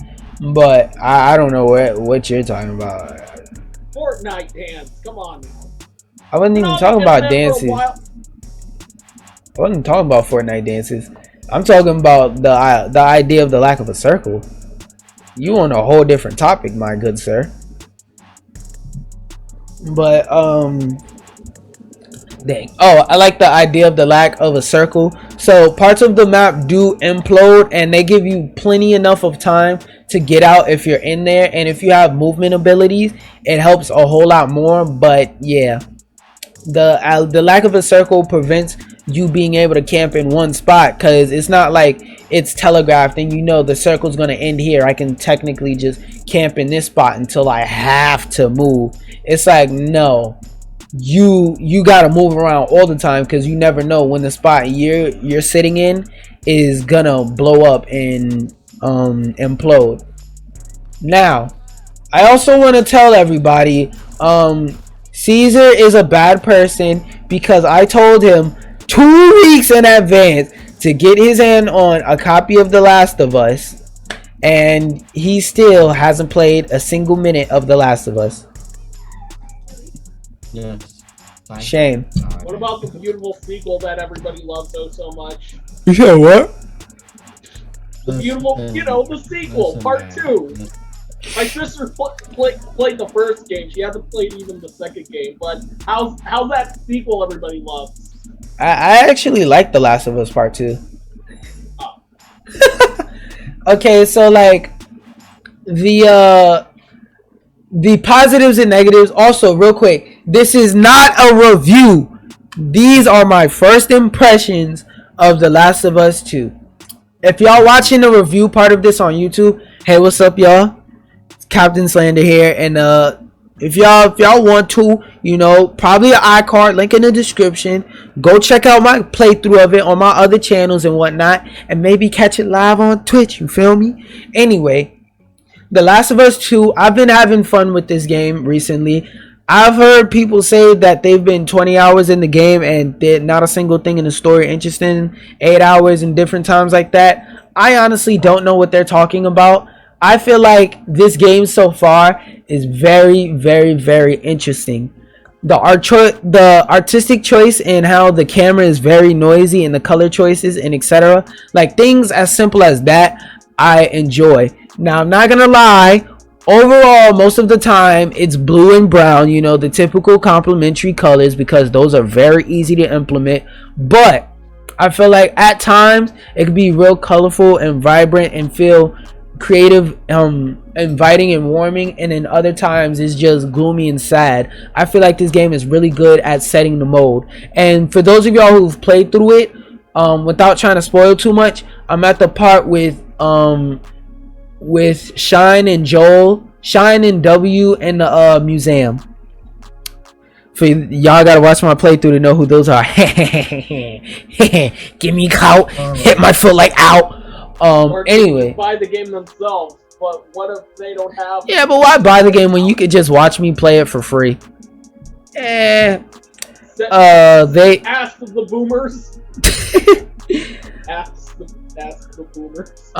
A: but I don't know what you're talking about.
B: Fortnite dance, come on now.
A: I wasn't even talking about dances. I wasn't talking about Fortnite dances. I'm talking about the idea of the lack of a circle. You on a whole different topic, my good sir. But dang. Oh, I like the idea of the lack of a circle. So parts of the map do implode, and they give you plenty enough of time to get out if you're in there, and if you have movement abilities, it helps a whole lot more. But yeah, the lack of a circle prevents you being able to camp in one spot, because it's not like it's telegraphed and you know the circle's gonna end here. I can technically just camp in this spot until I have to move. It's like, no, you gotta move around all the time, because you never know when the spot you're sitting in is gonna blow up and implode. Now, I also want to tell everybody, Caesar is a bad person, because I told him 2 weeks in advance to get his hand on a copy of The Last of Us, and he still hasn't played a single minute of The Last of Us.
C: Yes.
A: Shame.
B: What about the beautiful sequel that everybody loves so much?
A: You said what?
B: The beautiful, the sequel, part 2. My sister played the first game. She hasn't played even the second game. But how's that sequel everybody loves?
A: I actually like The Last of Us Part 2.
B: Oh.
A: Okay, so like the positives and negatives. Also, real quick, this is not a review. These are my first impressions of The Last of Us 2. If y'all watching the review part of this on YouTube, hey, what's up, y'all? It's Captain Slander here, and if y'all want to, probably an iCard link in the description. Go check out my playthrough of it on my other channels and whatnot, and maybe catch it live on Twitch. You feel me? Anyway, The Last of Us 2. I've been having fun with this game recently. I've heard people say that they've been 20 hours in the game and did not a single thing in the story interesting. 8 hours and different times like that. I honestly don't know what they're talking about. I feel like this game so far is very, very, very interesting. The artistic choice and how the camera is very noisy and the color choices and etc. Like things as simple as that, I enjoy. Now, I'm not gonna lie. Overall, most of the time, it's blue and brown, the typical complementary colors, because those are very easy to implement. But I feel like at times, it could be real colorful and vibrant and feel creative, inviting and warming. And then other times, it's just gloomy and sad. I feel like this game is really good at setting the mode. And for those of y'all who've played through it, without trying to spoil too much, I'm at the part with Shine and Joel, Shine and W in the museum. For y'all gotta watch my playthrough to know who those are. Give me clout, hit my foot like out. Anyway,
B: buy the game themselves, but what if they don't have?
A: Yeah, but why buy the game when you could just watch me play it for free? They
B: ask the boomers. ask the boomers.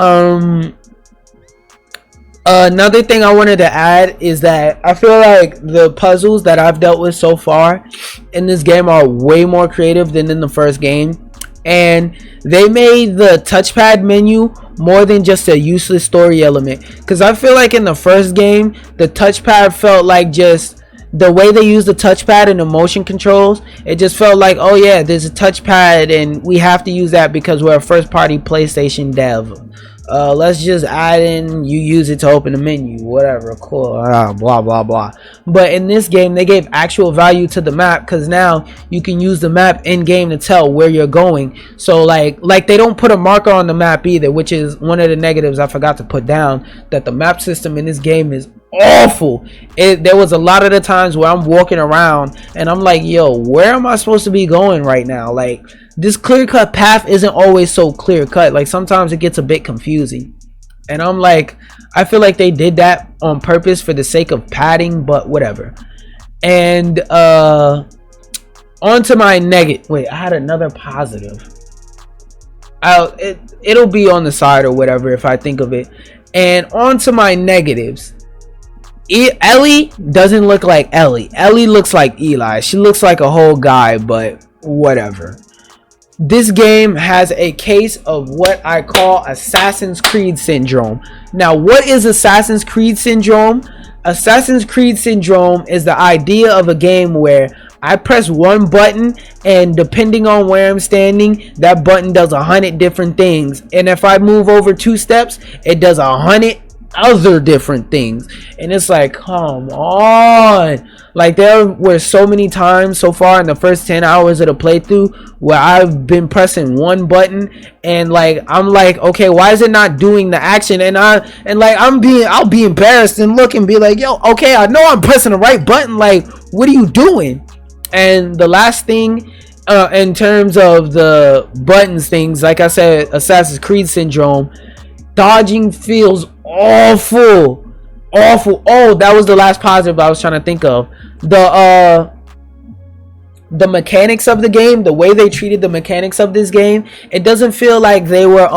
A: Another thing I wanted to add is that I feel like the puzzles that I've dealt with so far in this game are way more creative than in the first game. And they made the touchpad menu more than just a useless story element. Because I feel like in the first game, the touchpad felt like just the way they use the touchpad and the motion controls. It just felt like, oh yeah, there's a touchpad and we have to use that because we're a first party PlayStation dev. Let's just add in, you use it to open the menu, whatever, cool, blah blah blah. But in this game, they gave actual value to the map, because now you can use the map in game to tell where you're going. So like they don't put a marker on the map either, which is one of the negatives I forgot to put down, that the map system in this game is awful. There was a lot of the times where I'm walking around and I'm like, yo, where am I supposed to be going right now? Like, this clear-cut path isn't always so clear-cut. Like, sometimes it gets a bit confusing. And I'm like, I feel like they did that on purpose for the sake of padding, but whatever. And on to my negative. Wait, I had another positive. It'll be on the side or whatever if I think of it. And on to my negatives. Ellie doesn't look like Ellie. Ellie looks like Eli. She looks like a whole guy, but whatever. This game has a case of what I call Assassin's Creed syndrome. Now, what is Assassin's Creed syndrome? Assassin's Creed syndrome is the idea of a game where I press one button and depending on where I'm standing, that button does 100 different things. And if I move over 2 steps, it does 100 other different things. And it's like, come on. Like, there were so many times so far in the first 10 hours of the playthrough where I've been pressing one button and like I'm like, okay, why is it not doing the action? And I'll be embarrassed and look and be like, yo, okay, I know I'm pressing the right button, like, what are you doing? And the last thing, in terms of the buttons things, like I said, Assassin's Creed syndrome, dodging feels awful. Oh, that was the last positive I was trying to think of. The mechanics of the game, the way they treated the mechanics of this game, it doesn't feel like they were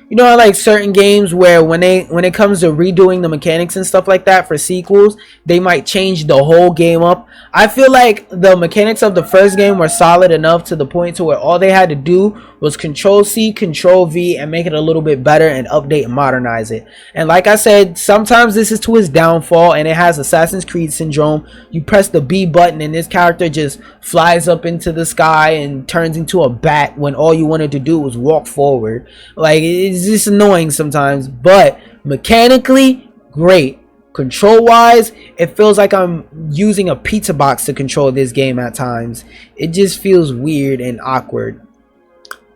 A: you know how like certain games where when it comes to redoing the mechanics and stuff like that for sequels, they might change the whole game up. I feel like the mechanics of the first game were solid enough to the point to where all they had to do was Control C, Control V, and make it a little bit better and update and modernize it. And like I said, sometimes this is to his downfall, and it has Assassin's Creed syndrome. You press the B button and this character just flies up into the sky and turns into a bat when all you wanted to do was walk forward. Like, it's just annoying sometimes, but mechanically, great. Control wise, it feels like I'm using a pizza box to control this game at times. It just feels weird and awkward.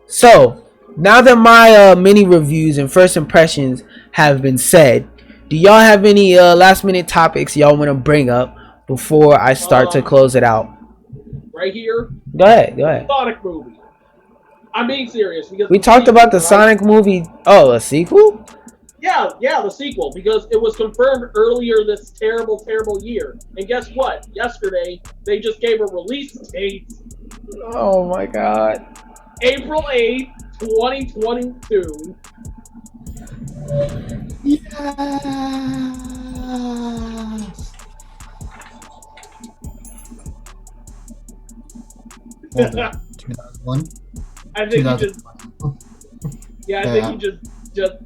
A: So now that my mini reviews and first impressions have been said, do y'all have any last minute topics y'all want to bring up before I start to close it out?
B: Right here.
A: Go ahead.
B: Sonic movie. I'm being serious because
A: we talked about the Sonic movie. Oh, a sequel?
B: Yeah, the sequel, because it was confirmed earlier this terrible year. And guess what? Yesterday, they just gave a release date.
A: Oh my god.
B: April 8th, 2022.
C: Yes. Hold on. 2001?
B: I think he just... Yeah, I think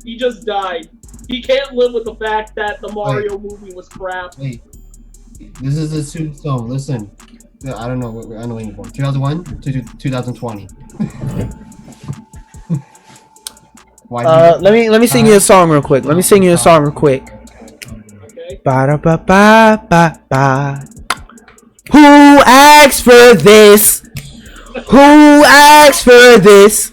B: he just died. He can't live with the fact that the Mario movie was crap.
C: Wait, this is a suit song. Listen, I don't know what I'm waiting for. 2001 to 2020.
A: Let me sing you a song real quick.
B: Okay.
A: Ba da ba ba ba ba. Who asked for this? Who asked for this?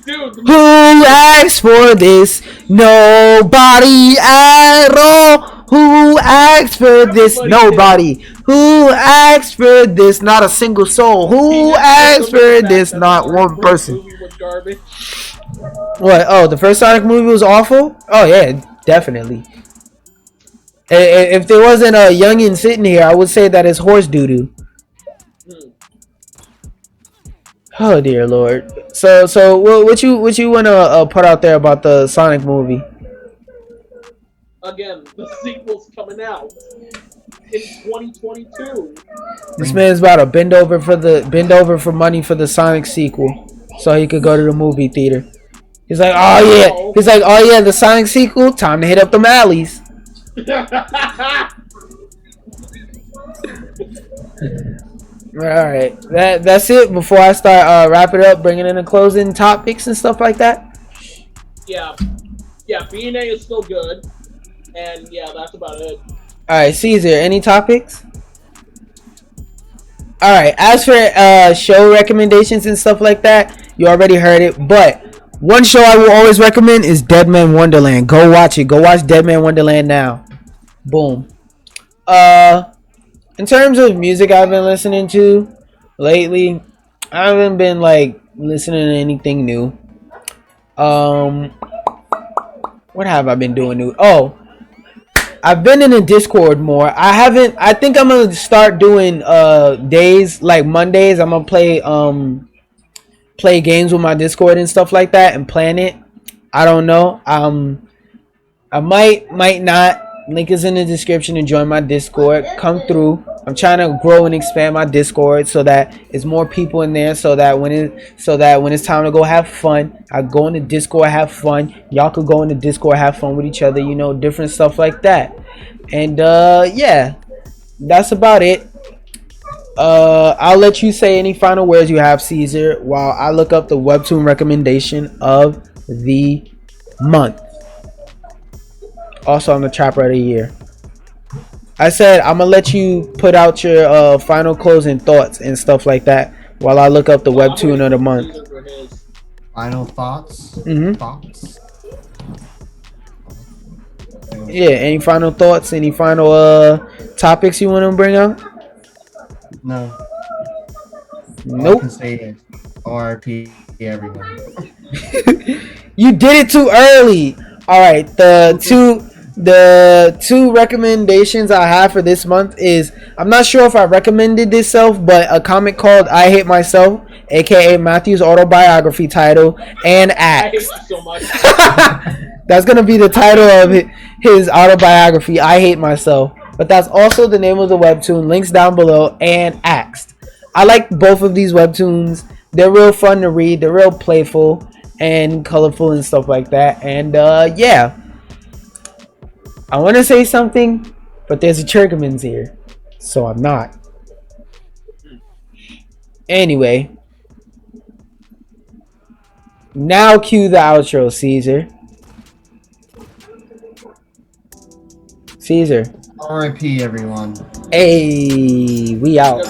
B: Dude,
A: who asked for this? Nobody at all. Who asked for this? Nobody. Who asked for this? Not a single soul. Who asked for this? Not one person. What? Oh, the first Sonic movie was awful? Oh yeah, definitely. If there wasn't a youngin sitting here, I would say that it's horse doo-doo. Oh dear Lord. So what you wanna put out there about the Sonic movie?
B: Again, the sequel's coming out in 2022.
A: This man's about to bend over for money for the Sonic sequel, so he could go to the movie theater. He's like, oh yeah, the Sonic sequel. Time to hit up the alleys. Alright, that's it. Before I start wrap it up, bringing in the closing topics and stuff like that.
B: Yeah, B&A is still good, and yeah, that's about it.
A: Alright, Caesar, any topics? Alright, as for show recommendations and stuff like that, you already heard it, but one show I will always recommend is Dead Man Wonderland. Go watch it. Go watch Dead Man Wonderland now. Boom. In terms of music I've been listening to lately, I haven't been like listening to anything new. What have I been doing new? Oh, I've been in the Discord more. I think I'm gonna start doing days like Mondays. I'm gonna play games with my Discord and stuff like that and plan it. I don't know. I might not. Link is in the description to join my Discord. Come through. I'm trying to grow and expand my Discord so that it's more people in there, so that when it's time to go have fun, I go in the Discord, have fun. Y'all could go in the Discord, have fun with each other, you know, different stuff like that. And yeah, that's about it. I'll let you say any final words you have, Caesar, while I look up the Webtoon recommendation of the month. Also, I'm the Trapper of the Year. I said I'm gonna let you put out your final closing thoughts and stuff like that while I look up the Webtoon of the month.
C: Final thoughts? Thoughts?
A: Yeah, any final thoughts? Any final topics you want to bring up?
C: No.
A: Nope.
C: All I can say is R.I.P. everyone.
A: You did it too early. All right, the two recommendations I have for this month is, I'm not sure if I recommended this but a comic called I Hate Myself, aka Matthew's autobiography title, and Axe. I hate you so much. That's gonna be the title of his autobiography, I Hate Myself. But that's also the name of the webtoon. Links down below, and Axed. I like both of these webtoons. They're real fun to read. They're real playful and colorful and stuff like that. And yeah, I want to say something, but there's a Churgamans here, so I'm not. Anyway, now cue the outro, Caesar. Caesar.
C: R.I.P. everyone.
A: Hey, we out.